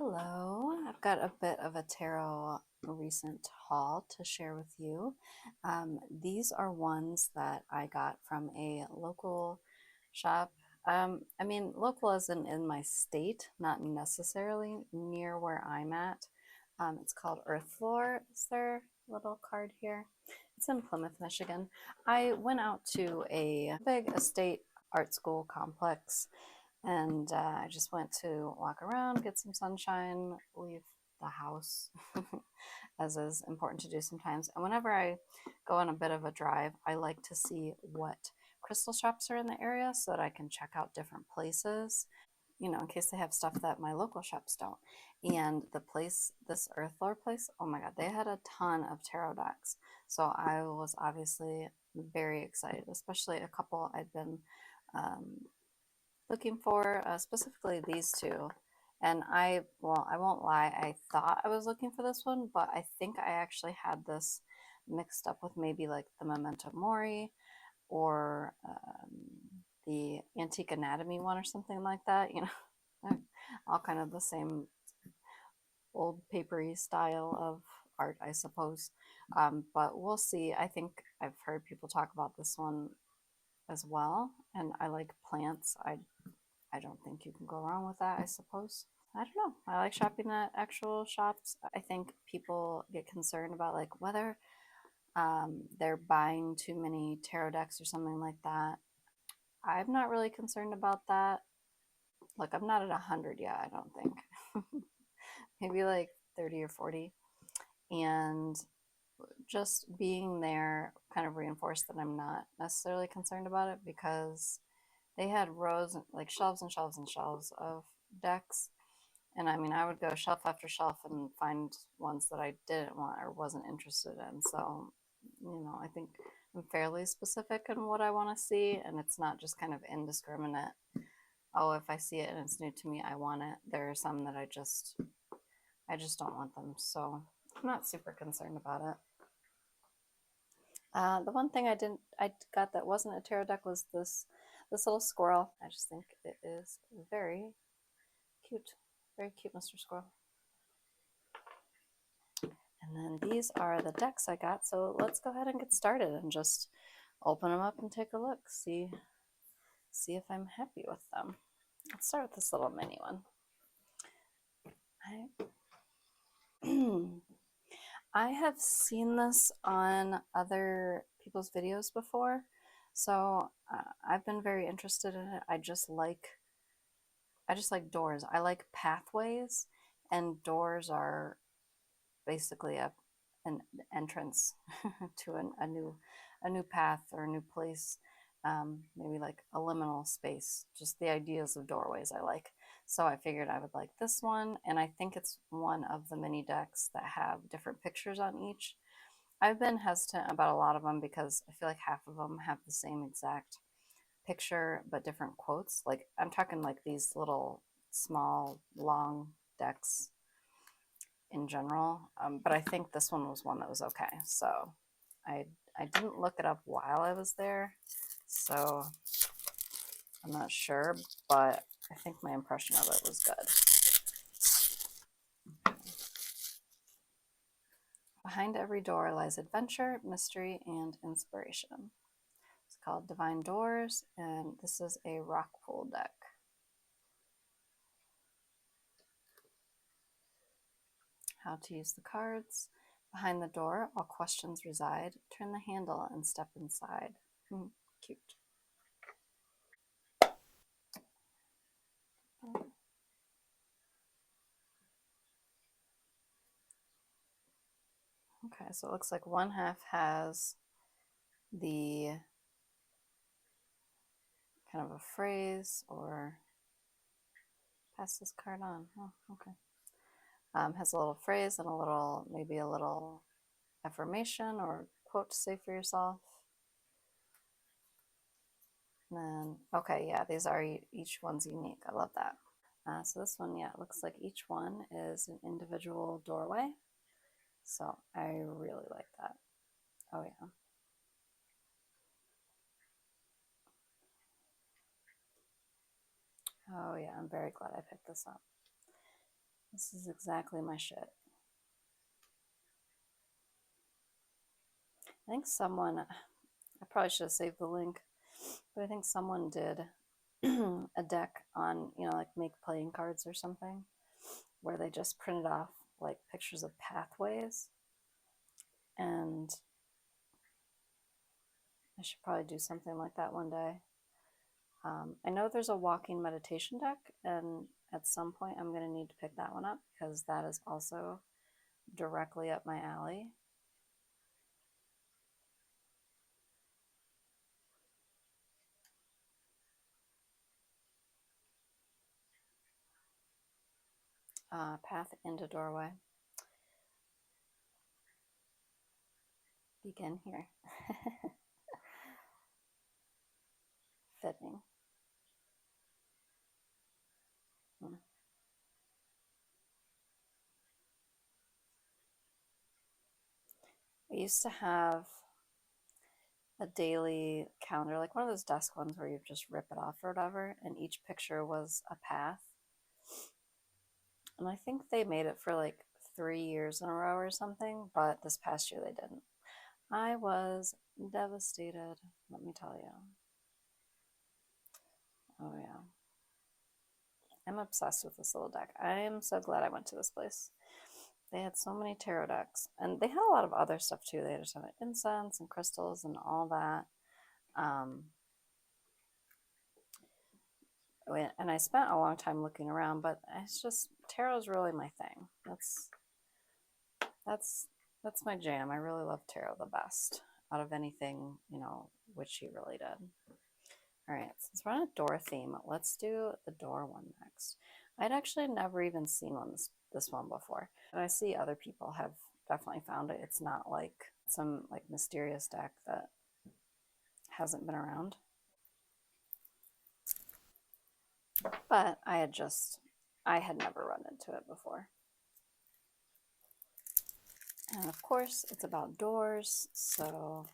Hello, I've got a bit of a tarot recent haul to share with you. These are ones that I got from a local shop. I mean, local as in my state, not necessarily near where I'm at. It's called Earth Floor. Is there a little card here? It's in Plymouth, Michigan. I went out to a big estate art school complex and I just went to walk around, get some sunshine, leave the house, as is important to do sometimes. And whenever I go on a bit of a drive, I like to see what crystal shops are in the area so that I can check out different places, in case they have stuff that my local shops don't. And the place, this Earth Lore place, oh my God, they had a ton of tarot decks. So I was obviously very excited, especially a couple I'd been looking for, specifically these two. And I won't lie, I thought I was looking for this one, but I think I actually had this mixed up with maybe like the Memento Mori or the Antique Anatomy one or something like that. All kind of the same old papery style of art, I suppose. But we'll see. I think I've heard people talk about this one as well, and I like plants. I don't think you can go wrong with that, I suppose. I don't know. I like shopping at actual shops. I think people get concerned about like whether they're buying too many tarot decks or something like that. I'm not really concerned about that. Like, I'm not at 100 yet, I don't think. Maybe like 30 or 40. And just being there kind of reinforced that I'm not necessarily concerned about it, because they had rows, like shelves and shelves and shelves of decks. And I mean, I would go shelf after shelf and find ones that I didn't want or wasn't interested in. So, I think I'm fairly specific in what I want to see, and it's not just kind of indiscriminate. Oh, if I see it and it's new to me, I want it. There are some that I just don't want them. So I'm not super concerned about it. The one thing I got that wasn't a tarot deck was this little squirrel. I just think it is very cute. Very cute, Mr. Squirrel. And then these are the decks I got. So let's go ahead and get started and just open them up and take a look. See if I'm happy with them. Let's start with this little mini one. I have seen this on other people's videos before, so I've been very interested in it. I just like doors. I like pathways, and doors are basically an entrance to a new path or a new place, maybe like a liminal space. Just the ideas of doorways I like. So I figured I would like this one, and I think it's one of the mini decks that have different pictures on each. I've been hesitant about a lot of them because I feel like half of them have the same exact picture but different quotes. Like, I'm talking like these little small long decks in general, but I think this one was one that was okay. So I didn't look it up while I was there, so I'm not sure, but I think my impression of it was good. Behind every door lies adventure, mystery, and inspiration. It's called Divine Doors, and this is a rock pool deck. How to use the cards. Behind the door, all questions reside. Turn the handle and step inside. Cute. Okay, so it looks like one half has the kind of a phrase, or pass this card on. Oh, okay. Has a little phrase and maybe a little affirmation or quote to say for yourself. And then, okay, yeah, these are, each one's unique. I love that. So this one, yeah, it looks like each one is an individual doorway. So I really like that. Oh, yeah. Oh, yeah, I'm very glad I picked this up. This is exactly my shit. I think someone, I probably should have saved the link, but I think someone did a deck on, you know, like make playing cards or something, where they just printed off like pictures of pathways. And I should probably do something like that one day. I know there's a walking meditation deck, and at some point I'm going to need to pick that one up because that is also directly up my alley. Path into doorway. Begin here. Fitting. Hmm. I used to have a daily calendar, like one of those desk ones where you just rip it off or whatever, and each picture was a path. And I think they made it for like 3 years in a row or something, but this past year they didn't. I was devastated, let me tell you. Oh, yeah. I'm obsessed with this little deck. I am so glad I went to this place. They had so many tarot decks, and they had a lot of other stuff too. They had a ton of incense and crystals and all that. And I spent a long time looking around, but it's just tarot is really my thing. That's my jam. I really love tarot the best out of anything, you know, witchy related. All right, since we're on a door theme, let's do the door one next. I'd actually never even seen this one before, and I see other people have definitely found it. It's not like some like mysterious deck that hasn't been around, but I had never run into it before. And of course, it's about doors, so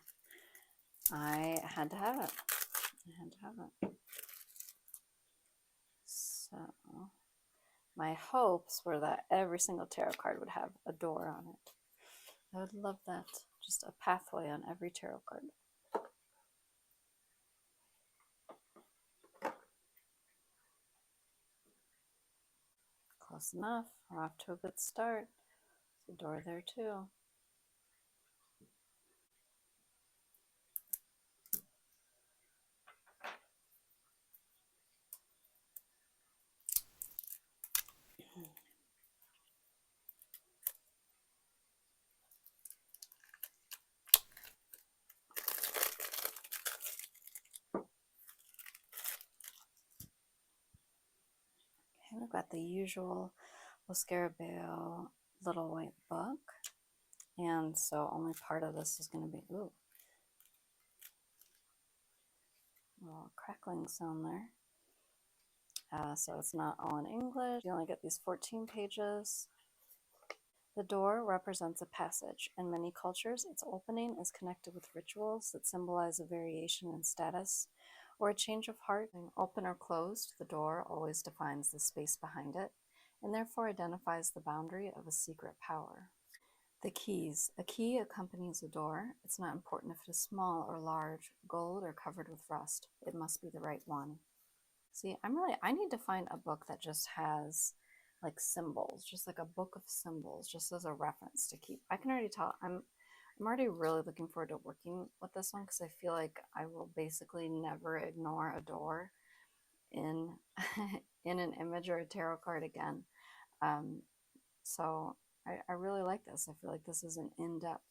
I had to have it. So my hopes were that every single tarot card would have a door on it. I would love that. Just a pathway on every tarot card. Close enough. We're off to a good start. There's a door there too. Okay, we've got the usual Oscarabeo little white book. And so only part of this is going to be, ooh, a little crackling sound there. So it's not all in English. You only get these 14 pages. The door represents a passage. In many cultures, its opening is connected with rituals that symbolize a variation in status or a change of heart. Open or closed, the door always defines the space behind it and therefore identifies the boundary of a secret power. The keys. A key accompanies a door. It's not important if it is small or large, gold or covered with rust. It must be the right one. See, I need to find a book that just has like symbols, just like a book of symbols, just as a reference to keep. I can already tell I'm already really looking forward to working with this one because I feel like I will basically never ignore a door in in an image or a tarot card again. So I really like this. I feel like this is an in-depth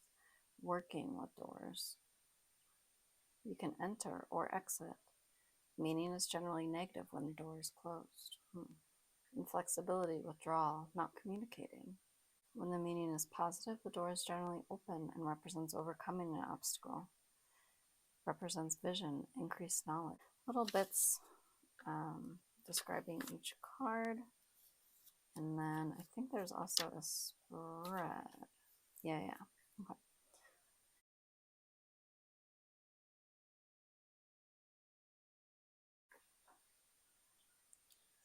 working with doors. You can enter or exit. Meaning is generally negative when the door is closed. Inflexibility, withdrawal, not communicating. When the meaning is positive, the door is generally open and represents overcoming an obstacle. Represents vision, increased knowledge. Little bits describing each card. And then I think there's also a spread. Yeah. Okay.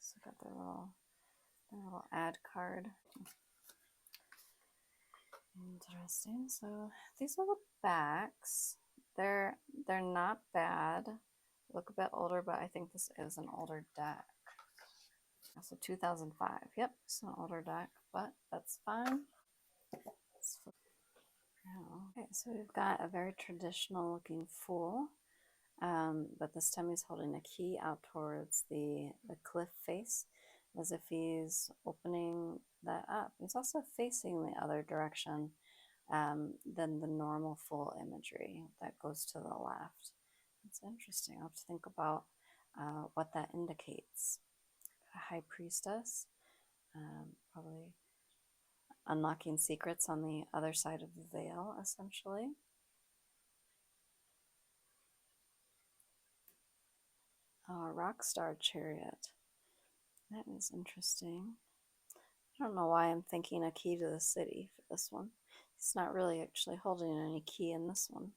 So got their little A little ad card. Interesting. So these are the backs. They're not bad. Look a bit older, but I think this is an older deck. So 2005. Yep, it's an older deck, but that's fine. Okay, so we've got a very traditional looking fool, but this time he's holding a key out towards the cliff face as if he's opening that up. He's also facing the other direction than the normal fool imagery that goes to the left. It's interesting. I'll have to think about what that indicates. A high priestess, probably unlocking secrets on the other side of the veil, essentially. Rock star chariot. That is interesting. I don't know why I'm thinking a key to the city for this one. He's not really actually holding any key in this one.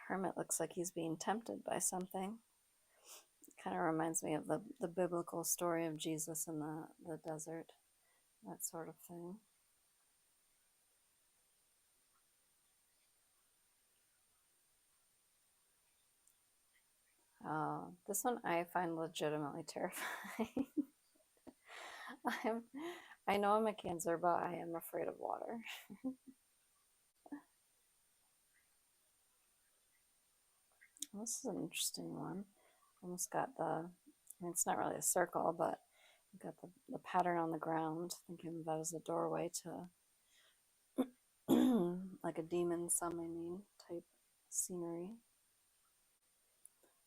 Hermit looks like he's being tempted by something. Kind of reminds me of the biblical story of Jesus in the desert, that sort of thing. This one I find legitimately terrifying. I know I'm a Cancer, but I am afraid of water. This is an interesting one. Almost got it's not really a circle, but you've got the pattern on the ground, thinking of that as a doorway to like a demon summoning type scenery.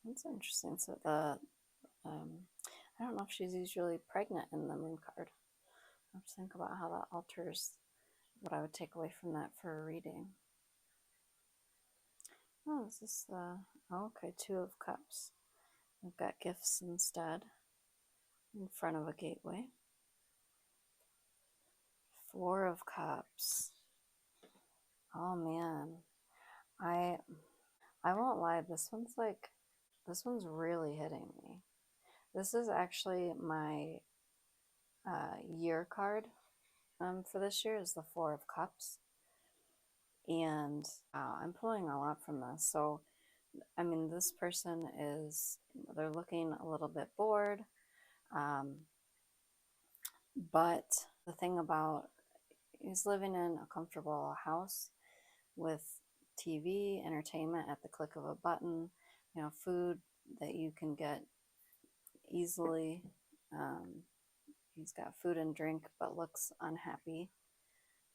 That's interesting. So I don't know if she's usually pregnant in the moon card. I have to think about how that alters what I would take away from that for a reading. Oh, is this okay, Two of Cups. We've got gifts instead in front of a gateway. Four of Cups. Oh man, I won't lie. This one's really hitting me. This is actually my year card for this year is the Four of Cups, and I'm pulling a lot from this. So, I mean, this person they're looking a little bit bored, but the thing about he's living in a comfortable house with TV, entertainment at the click of a button, food that you can get easily. He's got food and drink, but looks unhappy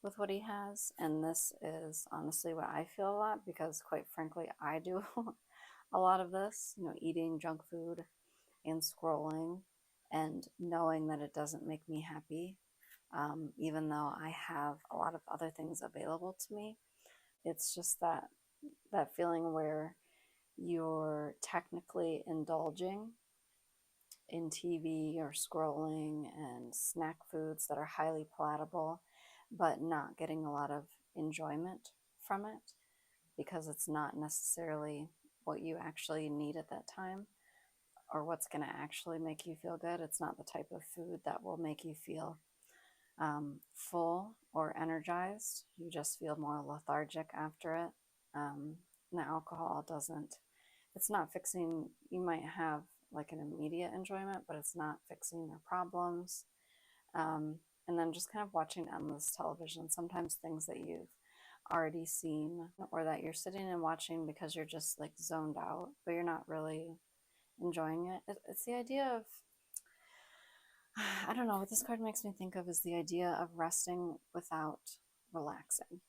with what he has. And this is honestly what I feel a lot because, quite frankly, I do a lot of this, eating junk food and scrolling and knowing that it doesn't make me happy. Even though I have a lot of other things available to me, it's just that feeling where you're technically indulging in TV or scrolling and snack foods that are highly palatable, but not getting a lot of enjoyment from it because it's not necessarily what you actually need at that time or what's going to actually make you feel good. It's not the type of food that will make you feel full or energized. You just feel more lethargic after it. And the alcohol it's not fixing, you might have like an immediate enjoyment, but it's not fixing your problems. And then just kind of watching endless television, sometimes things that you've already seen or that you're sitting and watching because you're just like zoned out, but you're not really enjoying it. It's the idea of, I don't know, what this card makes me think of is the idea of resting without relaxing.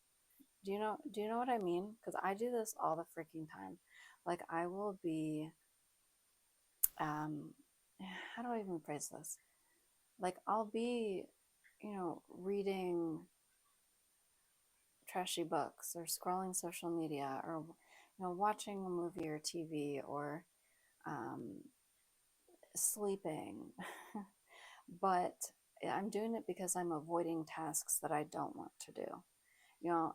Do you know what I mean? Because I do this all the freaking time. Like I will be how do I even phrase this? Like I'll be, reading trashy books or scrolling social media or watching a movie or TV or sleeping. But I'm doing it because I'm avoiding tasks that I don't want to do.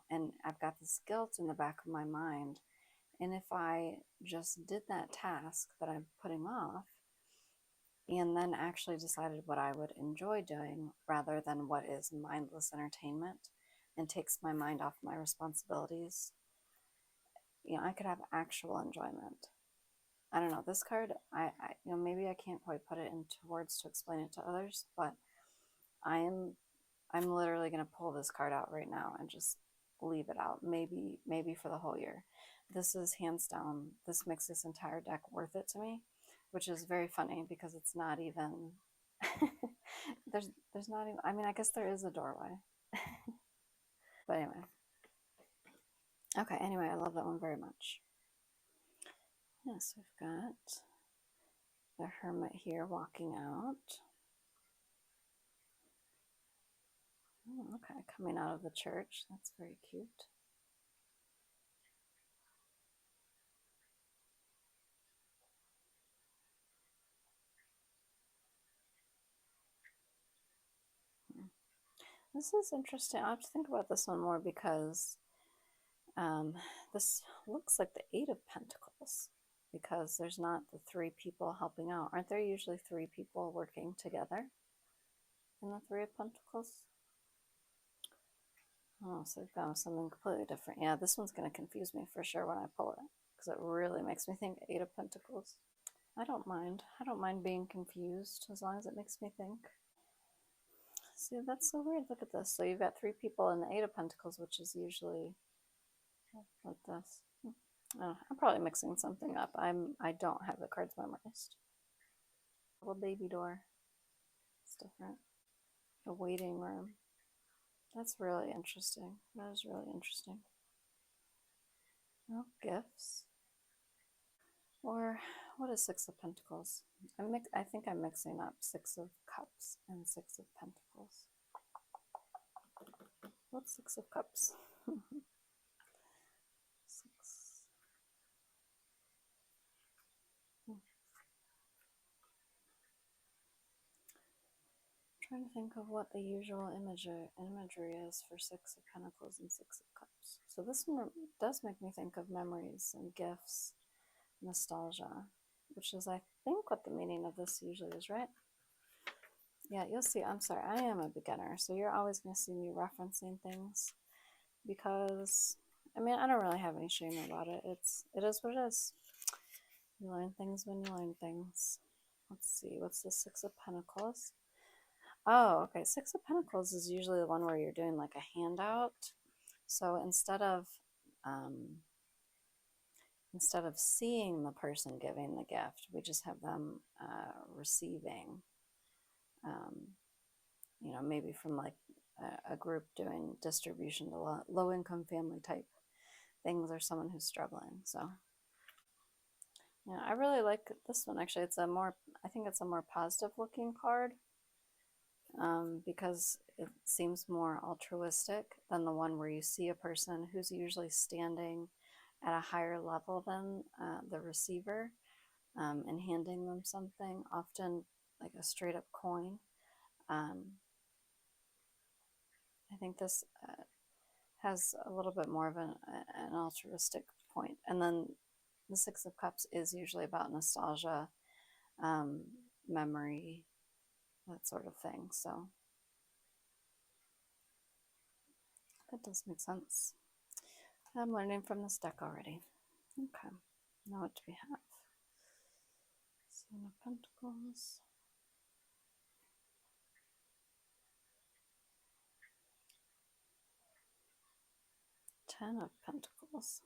And I've got this guilt in the back of my mind And if I just did that task that I'm putting off and then actually decided what I would enjoy doing rather than what is mindless entertainment and takes my mind off my responsibilities, I could have actual enjoyment. I don't know, this card, maybe I can't quite put it into words to explain it to others, but I'm literally going to pull this card out right now and just leave it out, maybe for the whole year. This is hands down, this makes this entire deck worth it to me, which is very funny because it's not even there's not even, I mean, I guess there is a doorway. But anyway. Okay, anyway, I love that one very much. Yes, we've got the hermit here walking out. Oh, okay, coming out of the church. That's very cute. This is interesting. I'll have to think about this one more because this looks like the Eight of Pentacles because there's not the three people helping out. Aren't there usually three people working together in the Three of Pentacles? Oh, so we've got something completely different. Yeah, this one's going to confuse me for sure when I pull it because it really makes me think Eight of Pentacles. I don't mind. I don't mind being confused as long as it makes me think. See, that's so weird. Look at this. So you've got three people in the Eight of Pentacles, which is usually like this. Oh, I'm probably mixing something up. I don't have the cards memorized. Little baby door. It's different. A waiting room. That's really interesting. That is really interesting. Oh, gifts. Or what is Six of Pentacles? I think I'm mixing up Six of Cups and Six of Pentacles. What's Six of Cups? Six. Trying to think of what the usual imagery is for Six of Pentacles and Six of Cups. So this one does make me think of memories and gifts, nostalgia, which is, I think, what the meaning of this usually is, right? Yeah, you'll see. I'm sorry, I am a beginner, so you're always going to see me referencing things because, I mean, I don't really have any shame about it. It is what it is. You learn things when you learn things. Let's see, what's the Six of Pentacles? Oh, okay. Six of Pentacles is usually the one where you're doing like a handout. So instead of seeing the person giving the gift, we just have them receiving. Maybe from like a group doing distribution to low income family type things, or someone who's struggling. So yeah, I really like this one actually. I think it's a more positive looking card. Because it seems more altruistic than the one where you see a person who's usually standing at a higher level than the receiver and handing them something, often like a straight up coin. I think this has a little bit more of an altruistic point. And then the Six of Cups is usually about nostalgia, memory, that sort of thing. So that does make sense. I'm learning from this deck already. Okay, now what do we have? Seven of Pentacles. Ten of Pentacles.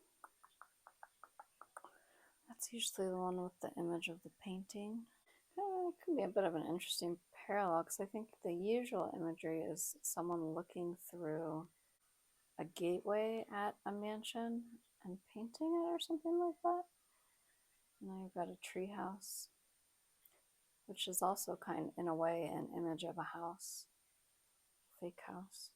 That's usually the one with the image of the painting. It could be a bit of an interesting parallel because I think the usual imagery is someone looking through a gateway at a mansion and painting it or something like that. And now you've got a tree house, which is also kind of, in a way, an image of a house, fake house.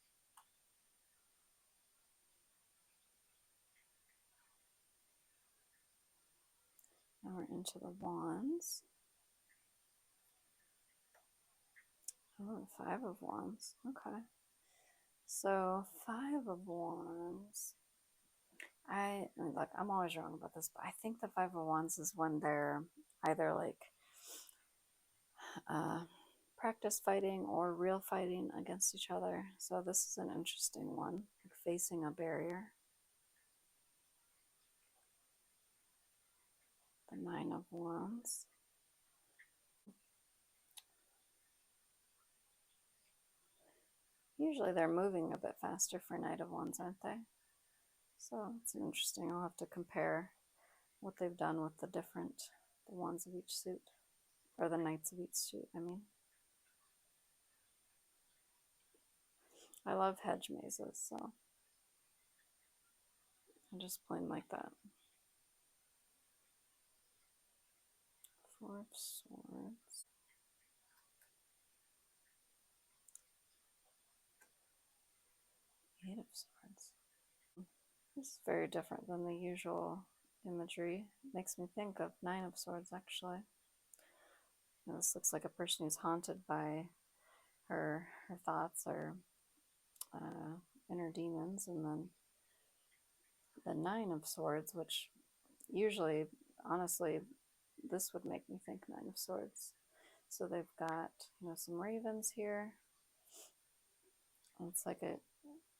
Now we're into the Wands. Oh, Five of Wands. Okay. So, Five of Wands. Like, I'm always wrong about this, but I think the Five of Wands is when they're either like uh, practice fighting or real fighting against each other. So this is an interesting one, like facing a barrier. The Nine of Wands. Usually they're moving a bit faster for Knight of Wands, aren't they? So it's interesting. I'll have to compare what they've done with the wands of each suit, or the knights of each suit, I mean. I love hedge mazes, so I'm just playing like that. Four of Swords. Eight of Swords. This is very different than the usual imagery. Makes me think of Nine of Swords, actually. And this looks like a person who's haunted by her thoughts or inner demons. And then the Nine of Swords, which usually, honestly, this would make me think Nine of Swords. So they've got, some ravens here. It's like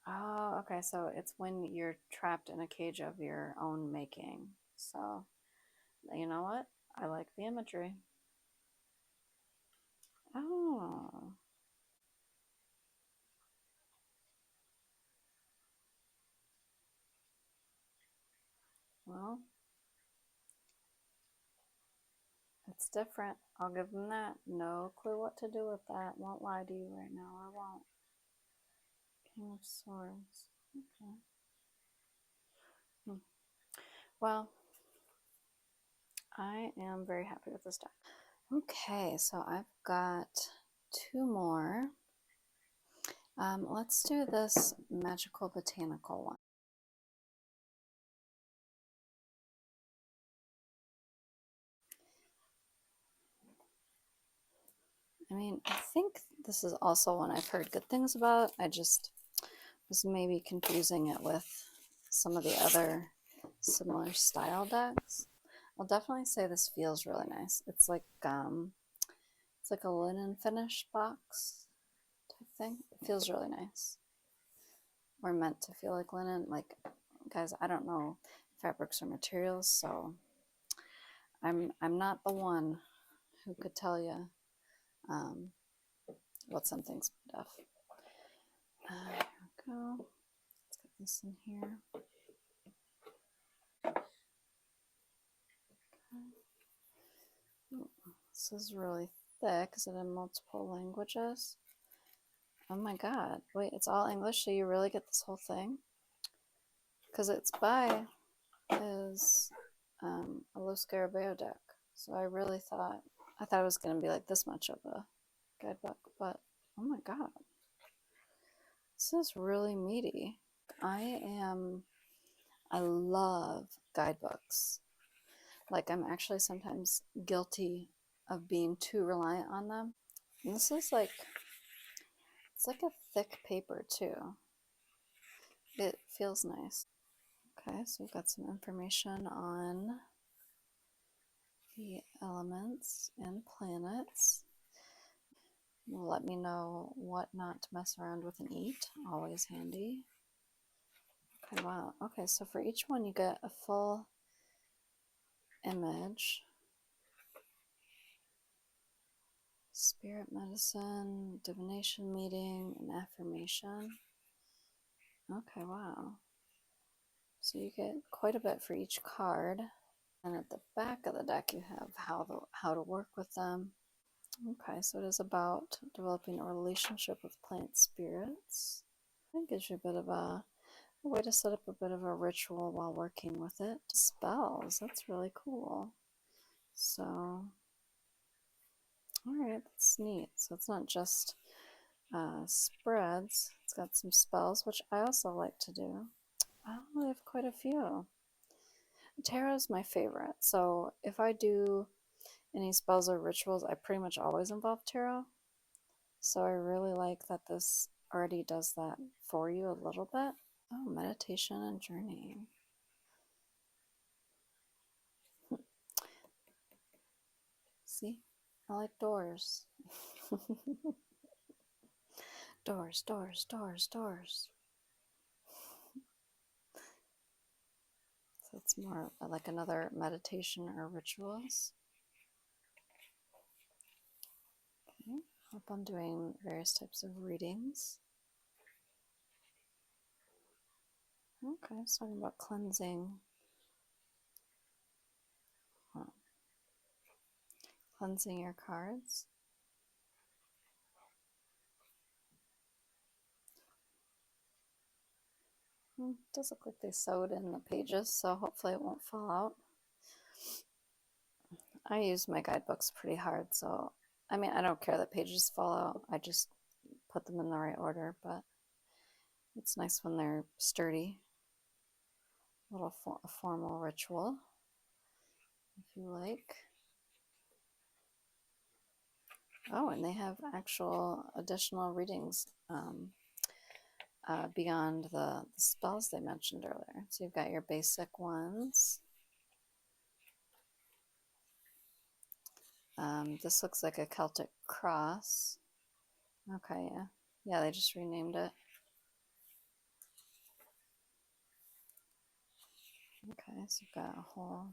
oh, okay, so it's when you're trapped in a cage of your own making. So, you know what? I like the imagery. Oh, well, it's different. I'll give them that. No clue what to do with that. Won't lie to you right now. I won't. King of Swords. Okay. Hmm. Well, I am very happy with this deck. Okay, so I've got two more. Let's do this Magickal Botanical one. I mean, I think this is also one I've heard good things about. I just was maybe confusing it with some of the other similar style decks. I'll definitely say this feels really nice. It's like a linen finish box type thing. It feels really nice. Or meant to feel like linen. Like, guys, I don't know fabrics or materials, so I'm not the one who could tell you um, what something's made of. Here we go. Let's get this in here. Okay. This is really thick. Is it in multiple languages? Oh my god. Wait, it's all English, so you really get this whole thing? Because it's by his a Los Scarabeo deck. So I thought it was going to be like this much of a guidebook, but oh my god. This is really meaty. I love guidebooks. Like, I'm actually sometimes guilty of being too reliant on them. And this is like, it's like a thick paper too. It feels nice. Okay, so we've got some information on the elements and planets. Will let me know what not to mess around with and eat. Always handy. Okay, wow. Okay, so for each one you get a full image. Spirit medicine, divination meeting, and affirmation. Okay, wow. So you get quite a bit for each card. And at the back of the deck you have how to work with them. Okay, so it is about developing a relationship with plant spirits. It gives you a bit of a way to set up a bit of a ritual while working with it. Spells, that's really cool. So, alright, that's neat. So it's not just spreads, it's got some spells, which I also like to do. Oh, I have quite a few. Tarot is my favorite. So if I do any spells or rituals, I pretty much always involve tarot. So I really like that this already does that for you a little bit. Oh, meditation and journeying. See? I like doors. Doors, doors, doors, doors. So it's more like another meditation or rituals. Okay. Hope I'm doing various types of readings. Okay, it's talking about cleansing. Cleansing your cards. It does look like they sewed in the pages, so hopefully it won't fall out. I use my guidebooks pretty hard, so I mean, I don't care that pages fall out. I just put them in the right order, but it's nice when they're sturdy. A little formal ritual, if you like. Oh, and they have actual additional readings beyond the spells they mentioned earlier. So you've got your basic ones. This looks like a Celtic cross. Okay, yeah. Yeah, they just renamed it. Okay, so you've got a whole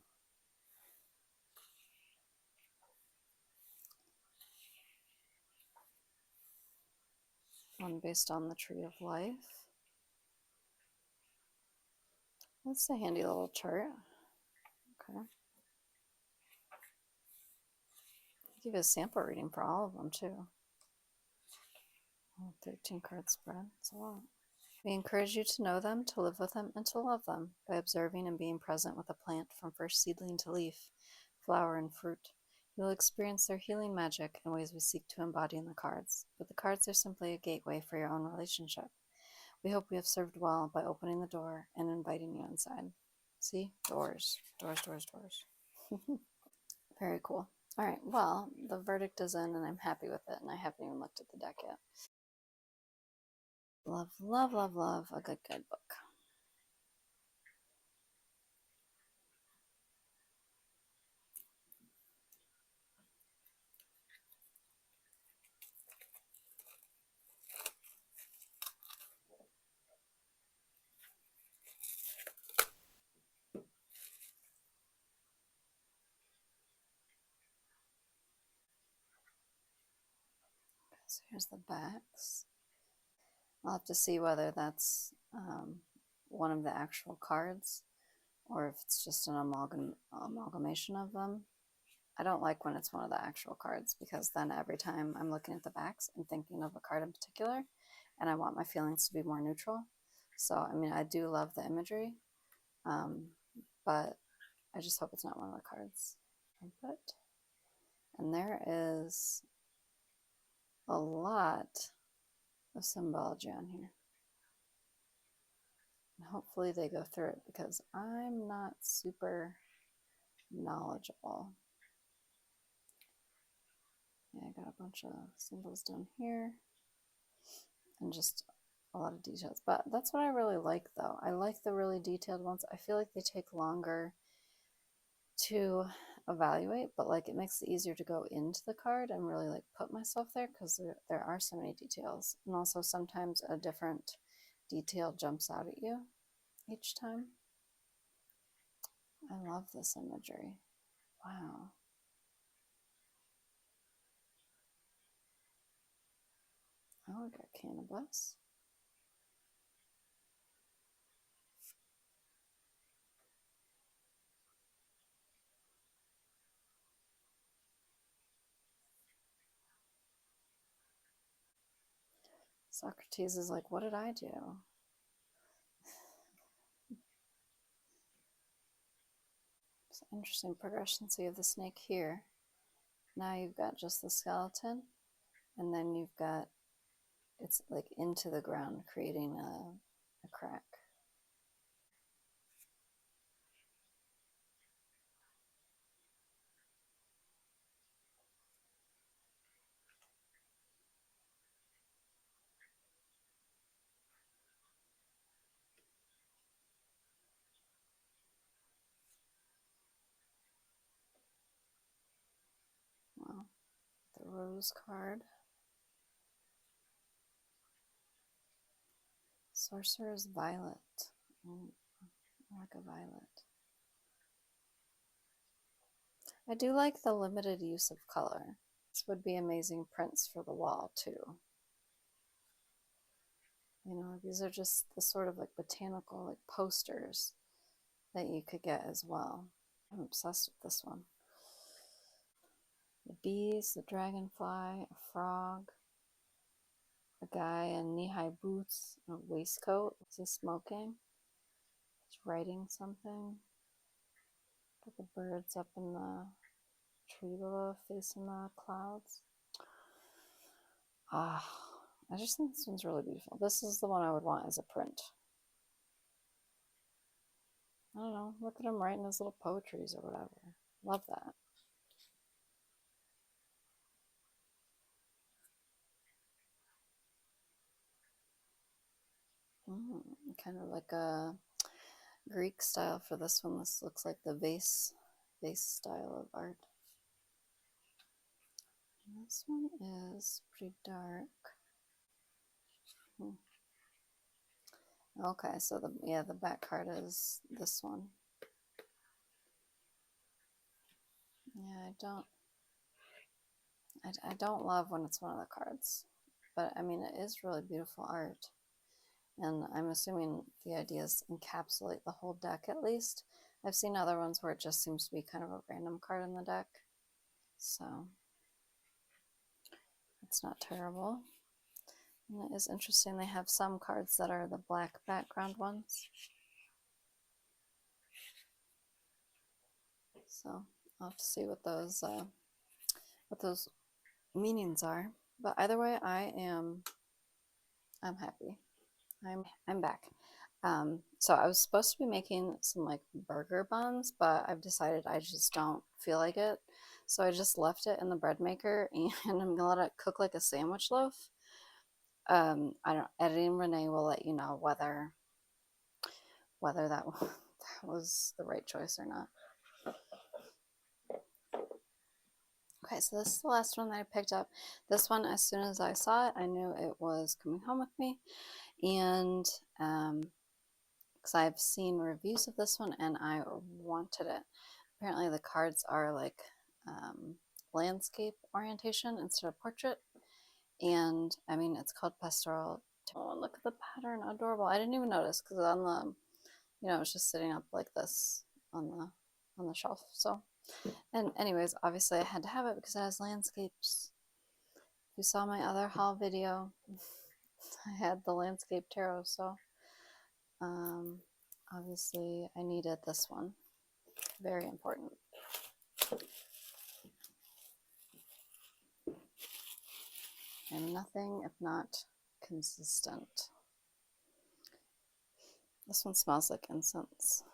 one based on the Tree of Life. That's a handy little chart. Okay. Give you a sample reading for all of them, too. 13 card spread. That's a lot. We encourage you to know them, to live with them, and to love them by observing and being present with a plant from first seedling to leaf, flower, and fruit. You will experience their healing magic in ways we seek to embody in the cards, but the cards are simply a gateway for your own relationship. We hope we have served well by opening the door and inviting you inside. See? Doors. Doors, doors, doors. Very cool. All right, well, the verdict is in, and I'm happy with it, and I haven't even looked at the deck yet. Love, love, love, love a good guidebook. So here's the backs. I'll have to see whether that's one of the actual cards or if it's just an amalgamation of them. I don't like when it's one of the actual cards because then every time I'm looking at the backs and thinking of a card in particular, and I want my feelings to be more neutral. So, I mean, I do love the imagery, but I just hope it's not one of the cards. And there is a lot of symbology on here. And hopefully they go through it because I'm not super knowledgeable. Yeah, I got a bunch of symbols down here and just a lot of details. But that's what I really like, though. I like the really detailed ones. I feel like they take longer to evaluate, but like it makes it easier to go into the card and really like put myself there because there are so many details. And also sometimes a different detail jumps out at you each time. I love this imagery. Wow. Oh, we got cannabis. Socrates is like, what did I do? It's an interesting progression. So you have the snake here. Now you've got just the skeleton, and then you've got it's like into the ground, creating a crack. rose card. Sorcerer's Violet. I like a violet. I do like the limited use of color. This would be amazing prints for the wall too. You know, these are just the sort of like botanical like posters that you could get as well. I'm obsessed with this one. The bees, the dragonfly, a frog, a guy in knee-high boots, and a waistcoat. Is he smoking? He's writing something. Got the birds up in the tree below facing the clouds. Ah, I just think this one's really beautiful. This is the one I would want as a print. I don't know, look at him writing his little poetries or whatever. Love that. Kind of like a Greek style for this one. This looks like the vase style of art. And this one is pretty dark. Okay, so the back card is this one. Yeah, I don't love when it's one of the cards, but I mean it is really beautiful art, and I'm assuming the idea is encapsulate the whole deck at least. I've seen other ones where it just seems to be kind of a random card in the deck, so it's not terrible. And it is interesting, they have some cards that are the black background ones. So I'll have to see what those meanings are. But either way, I'm happy. I'm back. So I was supposed to be making some like burger buns, but I've decided I just don't feel like it. So I just left it in the bread maker and I'm gonna let it cook like a sandwich loaf. Editing Renee will let you know whether that was the right choice or not. Okay, so this is the last one that I picked up. This one, as soon as I saw it, I knew it was coming home with me. And because I've seen reviews of this one and I wanted it. Apparently the cards are like landscape orientation instead of portrait. And I mean, it's called Pastoral Tarot. Oh, look at the pattern, adorable. I didn't even notice because on the, it was just sitting up like this on the shelf. So, and anyways, obviously I had to have it because it has landscapes. If you saw my other haul video, I had the landscape tarot, so obviously I needed this one. Very important. And nothing if not consistent. This one smells like incense.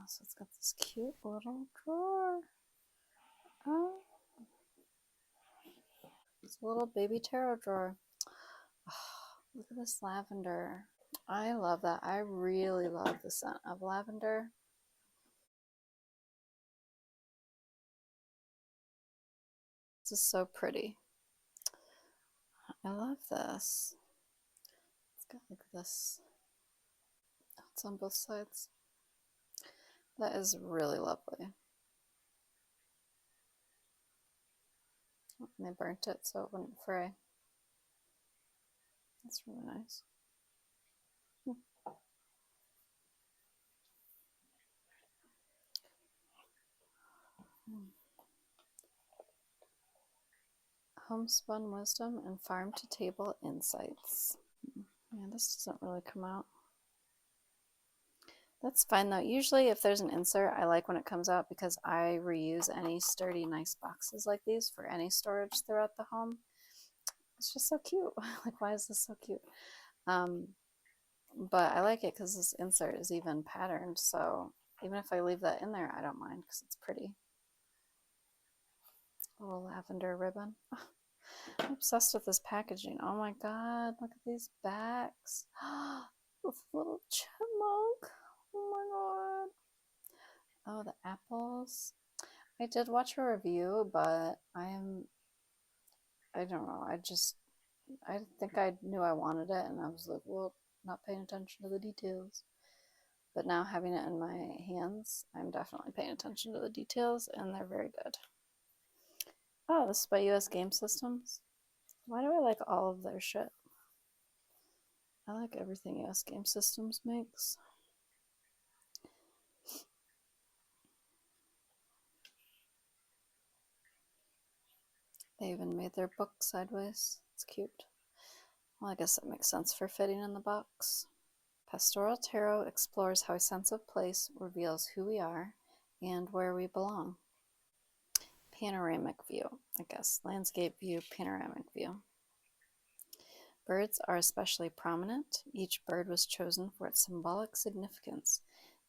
So it's got this cute little drawer. Oh, it's a little baby tarot drawer. Oh, look at this lavender. I love that. I really love the scent of lavender. This is so pretty. I love this. It's got like this. It's on both sides. That is really lovely. And they burnt it so it wouldn't fray. That's really nice. Homespun wisdom and farm to table insights. Yeah, this doesn't really come out. That's fine though. Usually if there's an insert, I like when it comes out because I reuse any sturdy, nice boxes like these for any storage throughout the home. It's just so cute. Like, why is this so cute? But I like it because this insert is even patterned, so even if I leave that in there, I don't mind because it's pretty. A little lavender ribbon. I'm obsessed with this packaging. Oh my god, look at these backs. With little chipmunk. Oh my god. Oh, the apples. I did watch a review, but I don't know. I think I knew I wanted it, and I was like, well, not paying attention to the details. But now having it in my hands, I'm definitely paying attention to the details, and they're very good. Oh, this is by US Game Systems. Why do I like all of their shit? I like everything US Game Systems makes. They even made their book sideways. It's cute. Well, I guess that makes sense for fitting in the box. Pastoral Tarot explores how a sense of place reveals who we are and where we belong. Panoramic view, I guess. Landscape view, panoramic view. Birds are especially prominent. Each bird was chosen for its symbolic significance,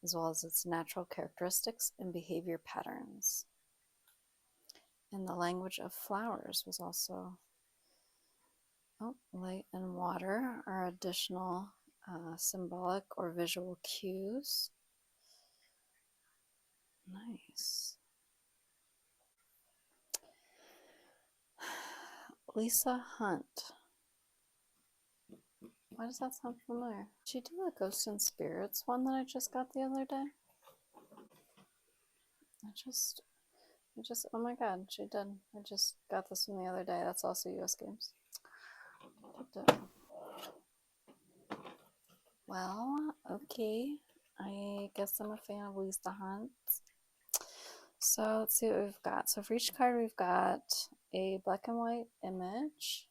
as well as its natural characteristics and behavior patterns. And the language of flowers was also, light and water are additional symbolic or visual cues. Nice. Lisa Hunt. Why does that sound familiar? Did she do the Ghosts and Spirits one that I just got the other day? Oh my god, she did. I just got this one the other day. That's also US Games. Well, okay. I guess I'm a fan of Lisa Hunt. So let's see what we've got. So for each card, we've got a black and white image,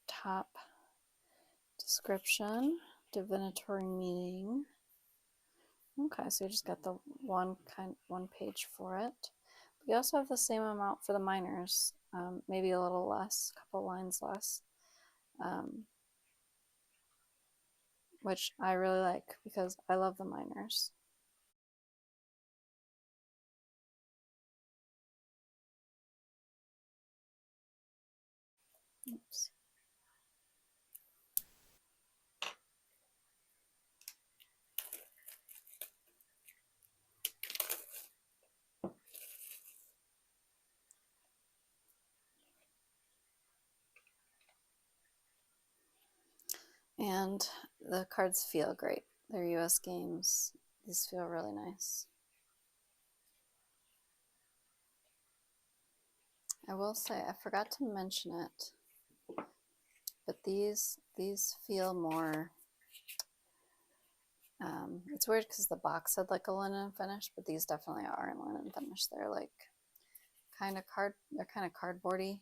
top description, divinatory meaning. Okay, so you just got the one page for it. We also have the same amount for the minors, maybe a little less, a couple lines less, which I really like because I love the minors. Oops. And the cards feel great. They're US Games. These feel really nice. I will say, I forgot to mention it, but these feel more, it's weird because the box had like a linen finish, but these definitely are in linen finish. They're like they're kind of cardboardy.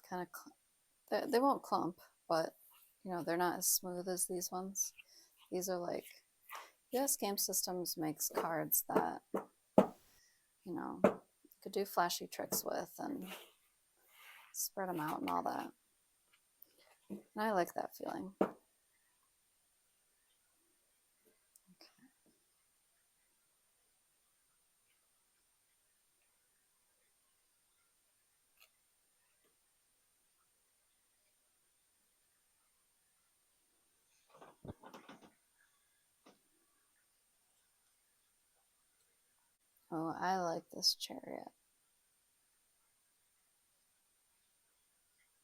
Kind of, they won't clump, but you know, they're not as smooth as these ones. These are like, US Game Systems makes cards that, you know, you could do flashy tricks with and spread them out and all that. And I like that feeling. Oh, I like this chariot.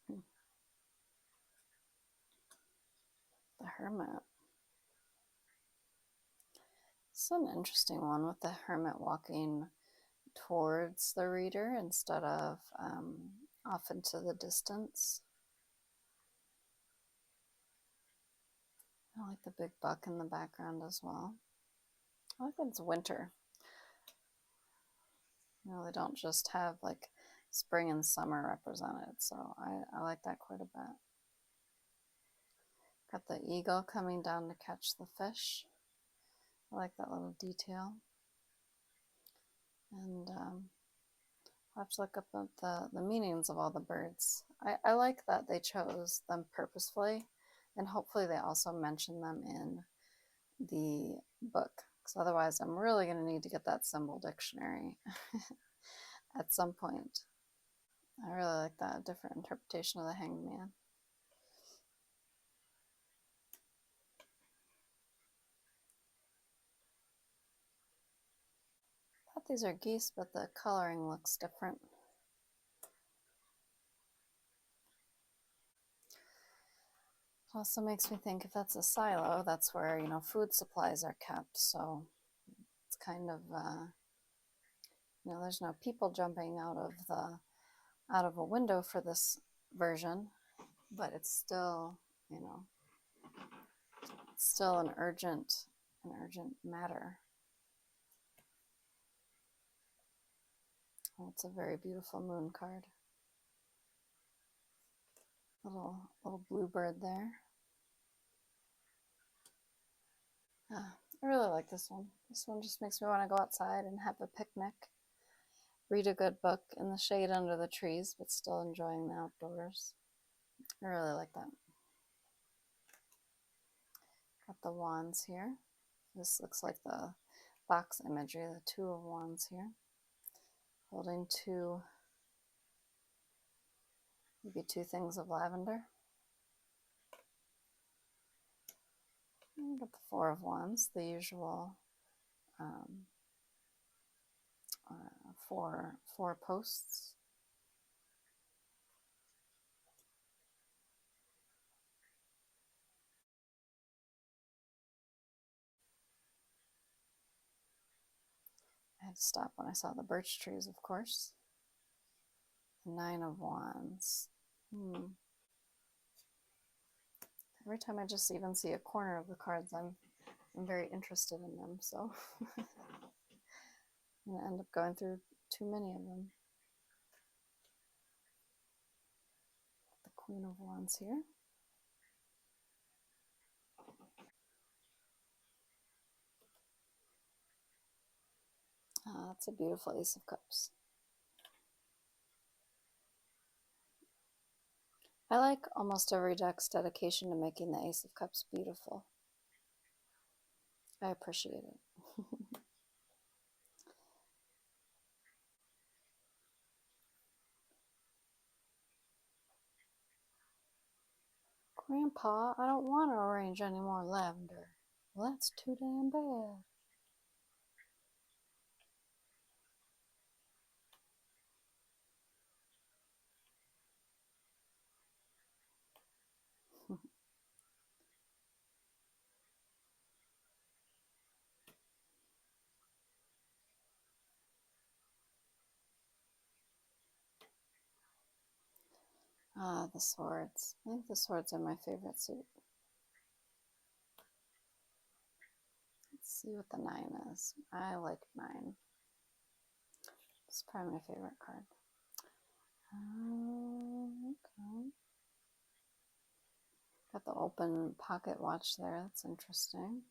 The Hermit. It's an interesting one with the Hermit walking towards the reader instead of off into the distance. I like the big buck in the background as well. I like that it's winter. You know, they don't just have like spring and summer represented, so I like that quite a bit. Got the eagle coming down to catch the fish. I like that little detail. And I'll have to look up the meanings of all the birds. I like that they chose them purposefully, and hopefully they also mention them in the book, because otherwise I'm really going to need to get that symbol dictionary at some point. I really like that different interpretation of the Hanged Man. these are geese, but the coloring looks different. It also makes me think if that's a silo, that's where, you know, food supplies are kept. So it's kind of, you know, there's no people jumping out of a window for this version, but it's still, you know, it's still an urgent matter. Oh, it's a very beautiful moon card. Little bluebird there. Ah, I really like this one. This one just makes me want to go outside and have a picnic, read a good book in the shade under the trees, but still enjoying the outdoors. I really like that. Got the wands here. This looks like the box imagery, the two of wands here. Holding maybe two things of lavender. And got the four of wands, the usual four posts. I had to stop when I saw the birch trees, of course. The nine of wands. Every time I just even see a corner of the cards, I'm very interested in them, so I'm going to end up going through too many of them. The Queen of Wands here. That's a beautiful Ace of Cups. I like almost every deck's dedication to making the Ace of Cups beautiful. I appreciate it. Grandpa, I don't want to arrange any more lavender. Well, that's too damn bad. The swords. I think the swords are my favorite suit. Let's see what the 9 is. I like 9. It's probably my favorite card. Okay. Got the open pocket watch there. That's interesting.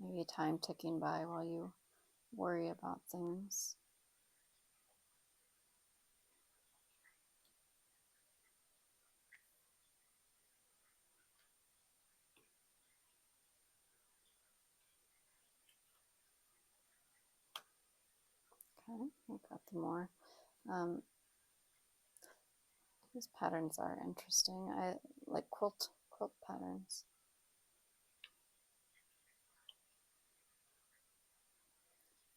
Maybe time ticking by while you worry about things. Okay, I've got the more. These patterns are interesting. I like quilt patterns.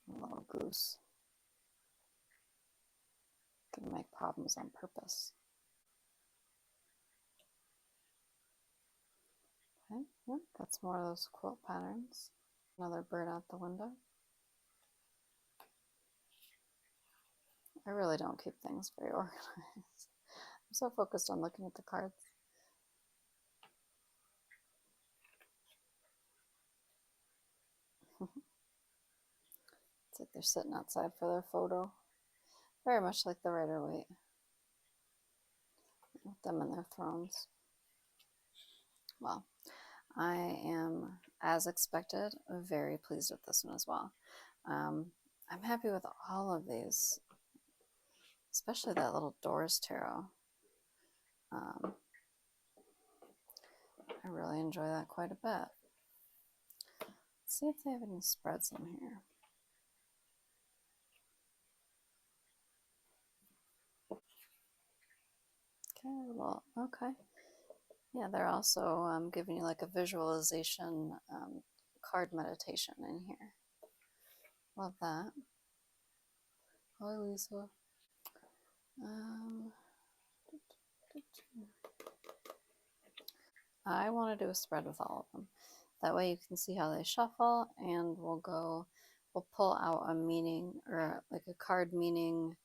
A little goose. Gonna make problems on purpose. Okay, yep, got some more of those quilt patterns. Another bird out the window. I really don't keep things very organized. I'm so focused on looking at the cards. It's like they're sitting outside for their photo. Very much like the Rider-Waite. With them in their thrones. Well, I am, as expected, very pleased with this one as well. I'm happy with all of these, especially that little Doors Tarot. I really enjoy that quite a bit. Let's see if they have any spreads in here. Okay, well, okay. Yeah, they're also giving you like a visualization card meditation in here. Love that. Hi, Lisa. I want to do a spread with all of them. That way you can see how they shuffle, and we'll pull out a meaning, or like a card meaning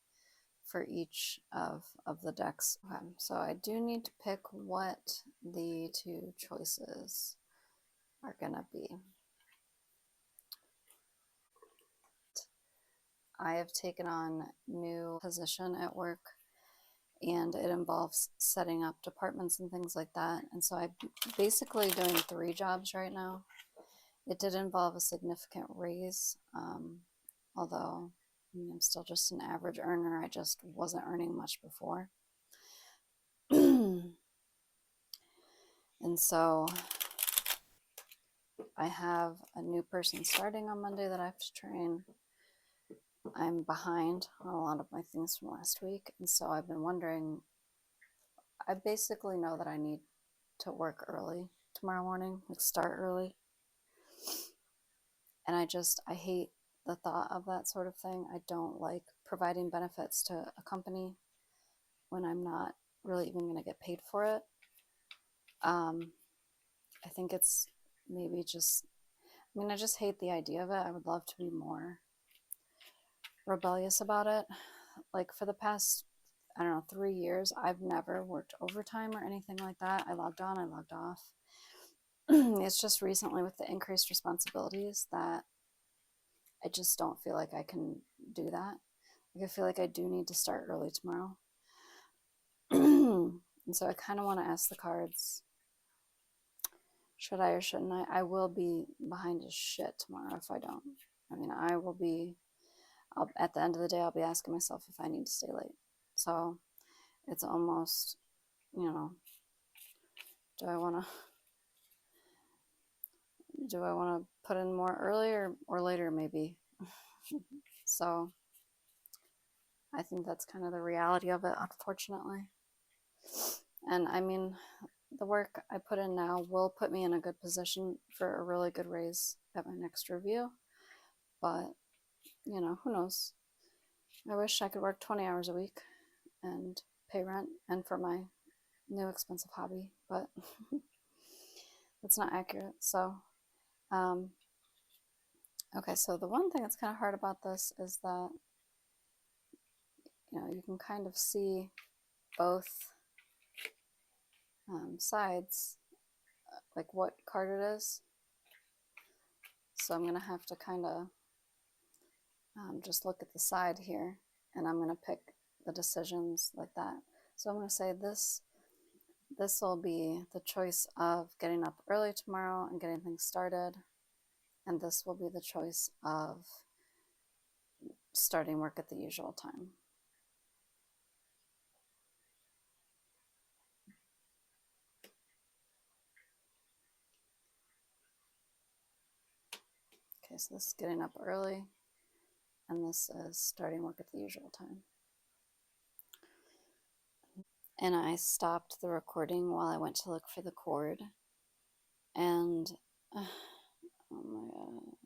for each of the decks. Okay, so I do need to pick what the two choices are gonna be. I have taken on new position at work, and it involves setting up departments and things like that. And so I'm basically doing 3 jobs right now. It did involve a significant raise, although I'm still just an average earner. I just wasn't earning much before. And so I have a new person starting on Monday that I have to train. I'm behind on a lot of my things from last week, and so I've been wondering, I basically know that I need to work early tomorrow morning, like start early. And I hate the thought of that sort of thing. I don't like providing benefits to a company when I'm not really even going to get paid for it. I think it's maybe just, I just hate the idea of it. I would love to be more rebellious about it. Like for the past, 3 years, I've never worked overtime or anything like that. I logged on, I logged off. It's just recently with the increased responsibilities that I just don't feel like I can do that. Like I feel like I do need to start early tomorrow. And so I kind of want to ask the cards, should I or shouldn't I? I will be behind as shit tomorrow if I don't. I will be, at the end of the day, I'll be asking myself if I need to stay late. So it's almost, do I want to put in more early or later maybe? So I think that's kind of the reality of it, unfortunately. And the work I put in now will put me in a good position for a really good raise at my next review. But, who knows? I wish I could work 20 hours a week and pay rent and for my new expensive hobby, but that's not accurate. So, okay, so the one thing that's kind of hard about this is that, you can kind of see both sides, like what card it is. So I'm going to have to kind of just look at the side here, and I'm going to pick the decisions like that. So I'm going to say this will be the choice of getting up early tomorrow and getting things started, and this will be the choice of starting work at the usual time. Okay, so this is getting up early, and this is starting work at the usual time. And I stopped the recording while I went to look for the cord, and oh my god,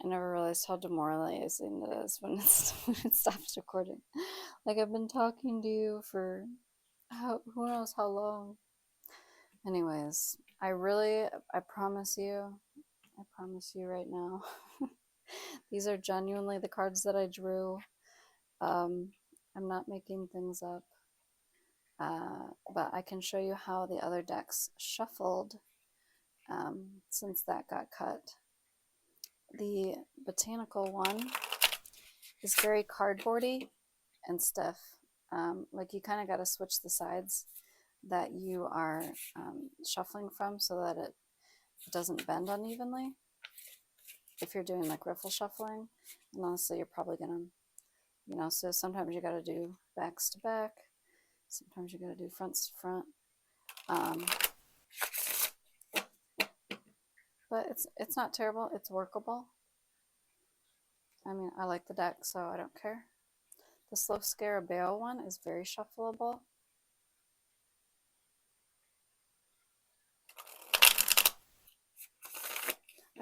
I never realized how demoralizing it is when it stops recording. Like I've been talking to you for who knows how long. Anyways, I promise you right now, these are genuinely the cards that I drew. I'm not making things up. But I can show you how the other decks shuffled since that got cut. The Botanical one is very cardboardy and stiff. Like you kind of got to switch the sides that you are shuffling from so that it doesn't bend unevenly. If you're doing like riffle shuffling, and honestly, you're probably gonna, so sometimes you got to do backs to back, sometimes you got to do fronts to front. But it's not terrible. It's workable. I like the deck, so I don't care. The Slow Scarabeo one is very shuffleable.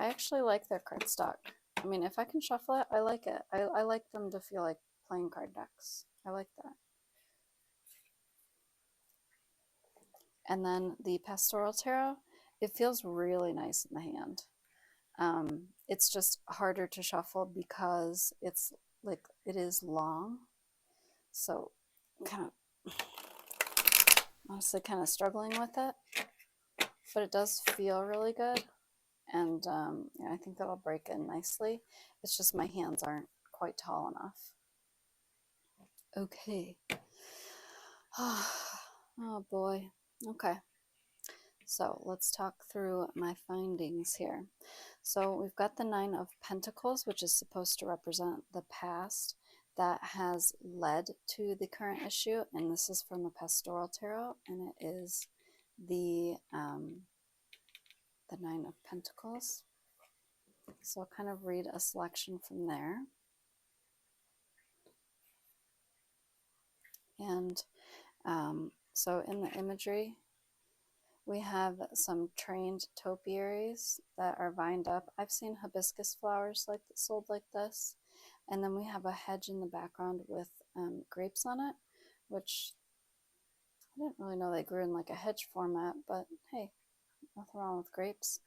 I actually like their cardstock. I mean, if I can shuffle it, I like it. I like them to feel like playing card decks. I like that. And then the Pastoral Tarot, it feels really nice in the hand. It's just harder to shuffle because it's like it is long. So kind of honestly kind of struggling with it, but it does feel really good. And yeah, I think that'll break in nicely. It's just my hands aren't quite tall enough. Okay. Oh boy. Okay. So let's talk through my findings here. So we've got the Nine of Pentacles, which is supposed to represent the past that has led to the current issue. And this is from the Pastoral Tarot, and it is the Nine of Pentacles. So I'll kind of read a selection from there. And so in the imagery, we have some trained topiaries that are vined up. I've seen hibiscus flowers like sold like this. And then we have a hedge in the background with grapes on it, which I didn't really know they grew in like a hedge format, but hey, nothing wrong with grapes.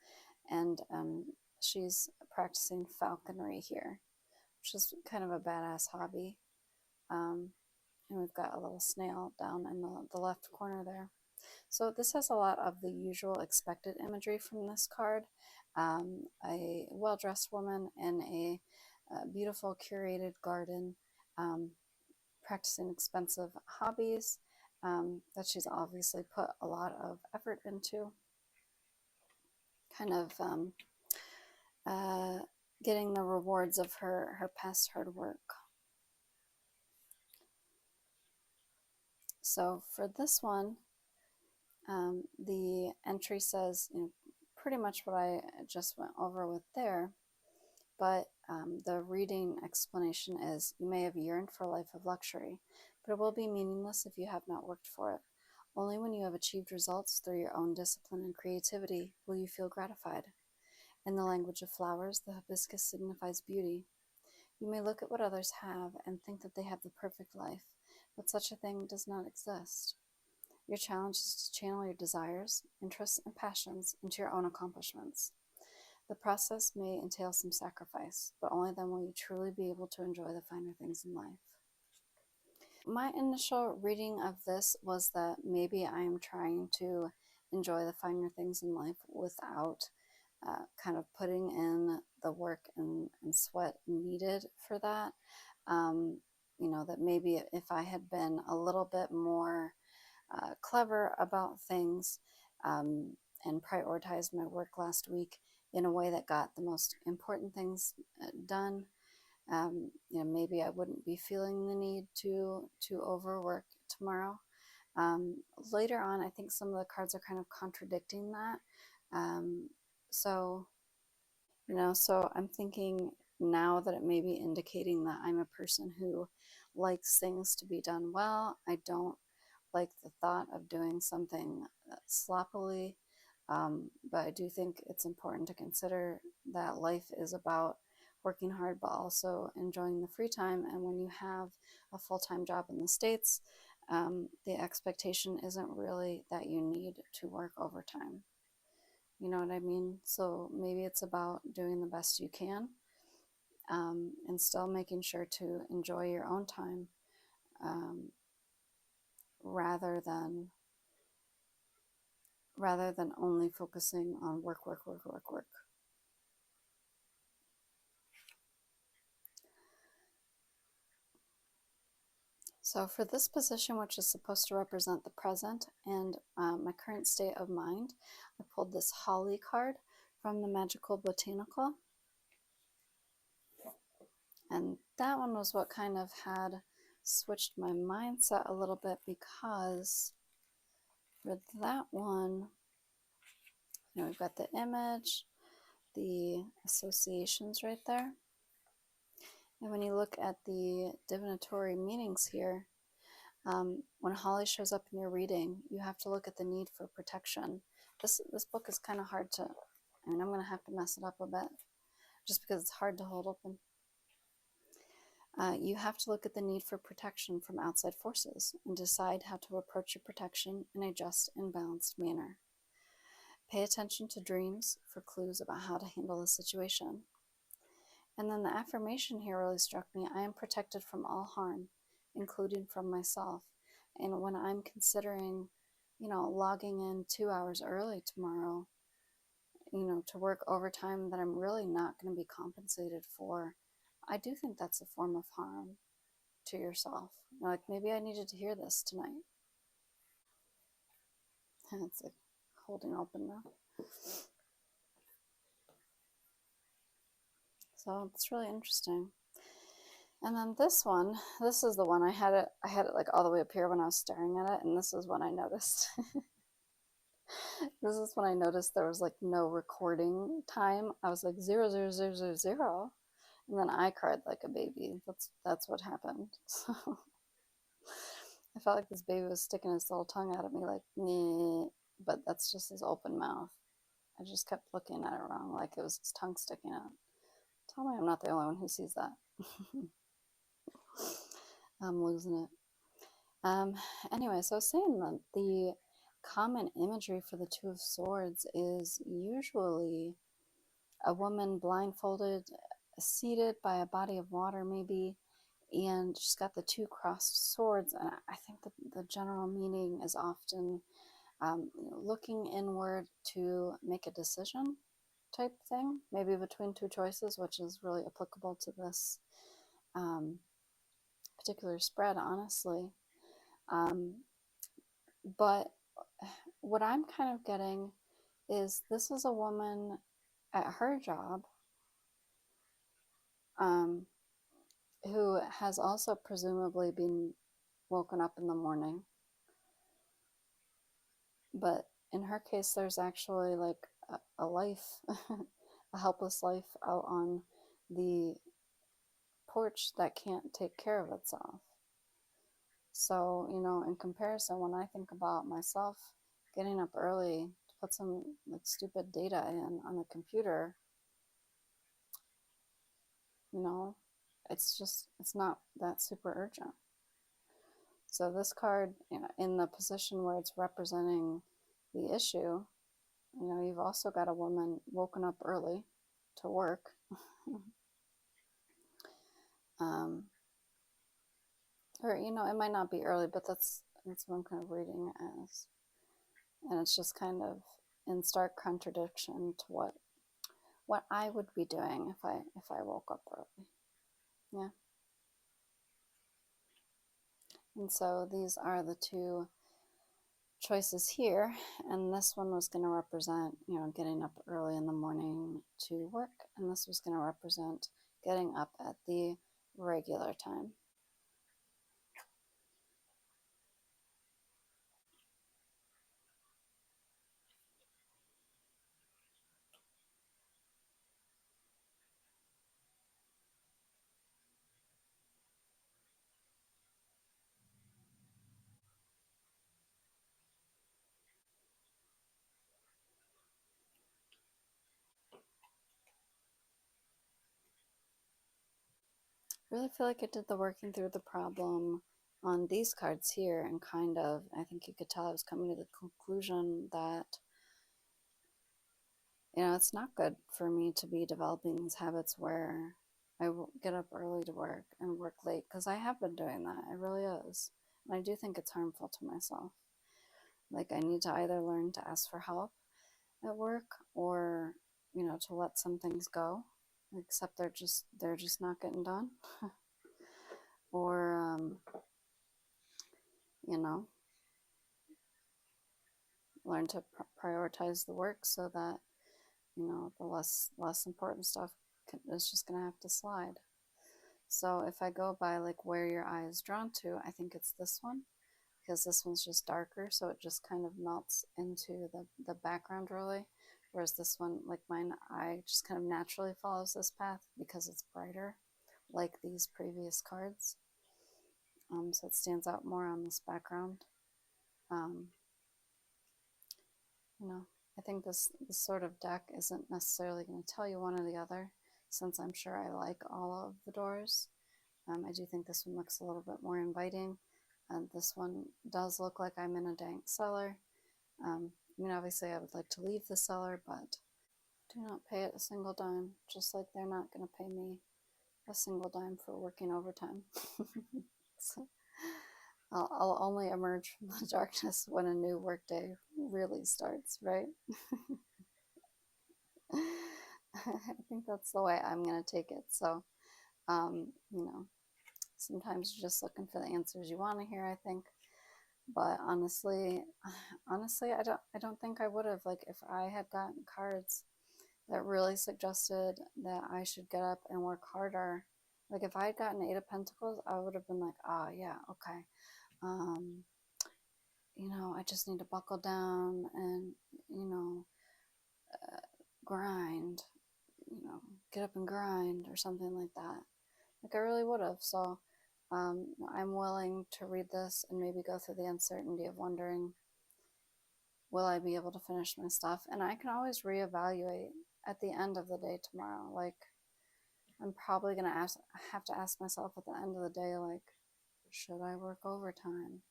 And she's practicing falconry here, which is kind of a badass hobby. And we've got a little snail down in the left corner there. So this has a lot of the usual expected imagery from this card. A well-dressed woman in a beautiful curated garden, practicing expensive hobbies that she's obviously put a lot of effort into. Kind of getting the rewards of her past hard work. So for this one, the entry says, you know, pretty much what I just went over with there, but the reading explanation is, you may have yearned for a life of luxury, but it will be meaningless if you have not worked for it. Only when you have achieved results through your own discipline and creativity will you feel gratified. In the language of flowers, the hibiscus signifies beauty. You may look at what others have and think that they have the perfect life, but such a thing does not exist. Your challenge is to channel your desires, interests, and passions into your own accomplishments. The process may entail some sacrifice, but only then will you truly be able to enjoy the finer things in life. My initial reading of this was that maybe I am trying to enjoy the finer things in life without kind of putting in the work and sweat needed for that. You know, that maybe if I had been a little bit more clever about things and prioritized my work last week in a way that got the most important things done, you know, maybe I wouldn't be feeling the need to overwork tomorrow. Later on, I think some of the cards are kind of contradicting that. So, you know, so I'm thinking now that it may be indicating that I'm a person who likes things to be done well. I don't like the thought of doing something sloppily, but I do think it's important to consider that life is about working hard, but also enjoying the free time. And when you have a full-time job in the States, the expectation isn't really that you need to work overtime. You know what I mean? So maybe it's about doing the best you can and still making sure to enjoy your own time rather than only focusing on work. So for this position, which is supposed to represent the present and my current state of mind, I pulled this Holly card from the Magickal Botanical. And that one was what kind of had switched my mindset a little bit, because for that one, you know, we've got the image, the associations right there. And when you look at the divinatory meanings here, when Holly shows up in your reading, you have to look at the need for protection. This book is kind of hard to I mean, I'm going to have to mess it up a bit just because it's hard to hold open. You have to look at the need for protection from outside forces and decide how to approach your protection in a just and balanced manner. Pay attention to dreams for clues about how to handle the situation. And then the affirmation here really struck me. I am protected from all harm, including from myself. And when I'm considering, logging in 2 hours early tomorrow, to work overtime that I'm really not going to be compensated for, I do think that's a form of harm to yourself. Like, maybe I needed to hear this tonight. It's like holding open now. So it's really interesting. And then this is the one I had it like all the way up here when I was staring at it, and this is when I noticed. This is when I noticed there was like no recording time. I was like 00000, and then I cried like a baby. That's what happened. So I felt like this baby was sticking his little tongue out at me like, nee, but that's just his open mouth. I just kept looking at it wrong, like it was his tongue sticking out. Tell me I'm not the only one who sees that. I'm losing it. Anyway, so I was saying that the common imagery for the Two of Swords is usually a woman blindfolded, seated by a body of water maybe, and she's got the two crossed swords. And I think that the general meaning is often looking inward to make a decision type thing, maybe between two choices, which is really applicable to this particular spread, honestly. But what I'm kind of getting is this is a woman at her job who has also presumably been woken up in the morning. But in her case, there's actually like a life, a helpless life out on the porch that can't take care of itself. So, in comparison, when I think about myself getting up early to put some like stupid data in on the computer, it's not that super urgent. So this card, in the position where it's representing the issue, you've also got a woman woken up early to work. Or, it might not be early, but that's what I'm kind of reading it as. And it's just kind of in stark contradiction to what I would be doing if I woke up early. Yeah. And so these are the two choices here, and this one was going to represent, getting up early in the morning to work, and this was going to represent getting up at the regular time. I really feel like I did the working through the problem on these cards here, and kind of, I think you could tell I was coming to the conclusion that it's not good for me to be developing these habits where I get up early to work and work late, because I have been doing that. It really is. And I do think it's harmful to myself. Like, I need to either learn to ask for help at work, or, to let some things go, except they're just not getting done. Or, learn to prioritize the work so that, the less important stuff is just going to have to slide. So if I go by like where your eye is drawn to, I think it's this one, because this one's just darker, so it just kind of melts into the background really. Whereas this one, like mine, eye just kind of naturally follows this path because it's brighter, like these previous cards. So it stands out more on this background. I think this sort of deck isn't necessarily going to tell you one or the other, since I'm sure I like all of the doors. I do think this one looks a little bit more inviting, and this one does look like I'm in a dank cellar. I mean, obviously I would like to leave the cellar, but do not pay it a single dime, just like they're not going to pay me a single dime for working overtime. So I'll only emerge from the darkness when a new workday really starts, right? I think that's the way I'm going to take it. So, you know, sometimes you're just looking for the answers you want to hear, I think. But honestly, I don't think I would have. Like, if I had gotten cards that really suggested that I should get up and work harder, like if I had gotten Eight of Pentacles, I would have been like, oh yeah, okay. Um, I just need to buckle down and, you know, grind, get up and grind or something like that. Like I really would have. So I'm willing to read this and maybe go through the uncertainty of wondering, will I be able to finish my stuff? And I can always reevaluate at the end of the day tomorrow. Like, I'm probably going to have to ask myself at the end of the day, like, should I work overtime?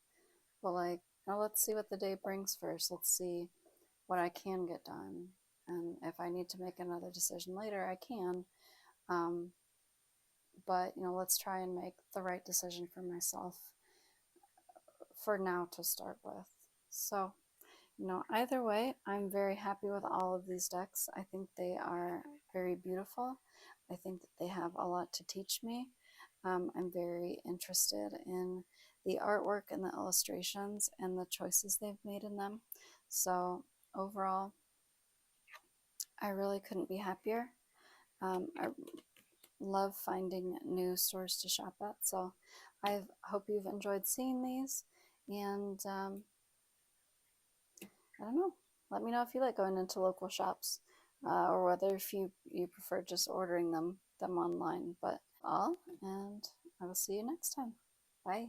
But, like, now let's see what the day brings first. Let's see what I can get done. And if I need to make another decision later, I can. Um, but, let's try and make the right decision for myself for now to start with. So, either way, I'm very happy with all of these decks. I think they are very beautiful. I think that they have a lot to teach me. I'm very interested in the artwork and the illustrations and the choices they've made in them. So overall, I really couldn't be happier. I love finding new stores to shop at. So I hope you've enjoyed seeing these. And I don't know. Let me know if you like going into local shops, or whether if you prefer just ordering them online. But all, and I will see you next time. Bye.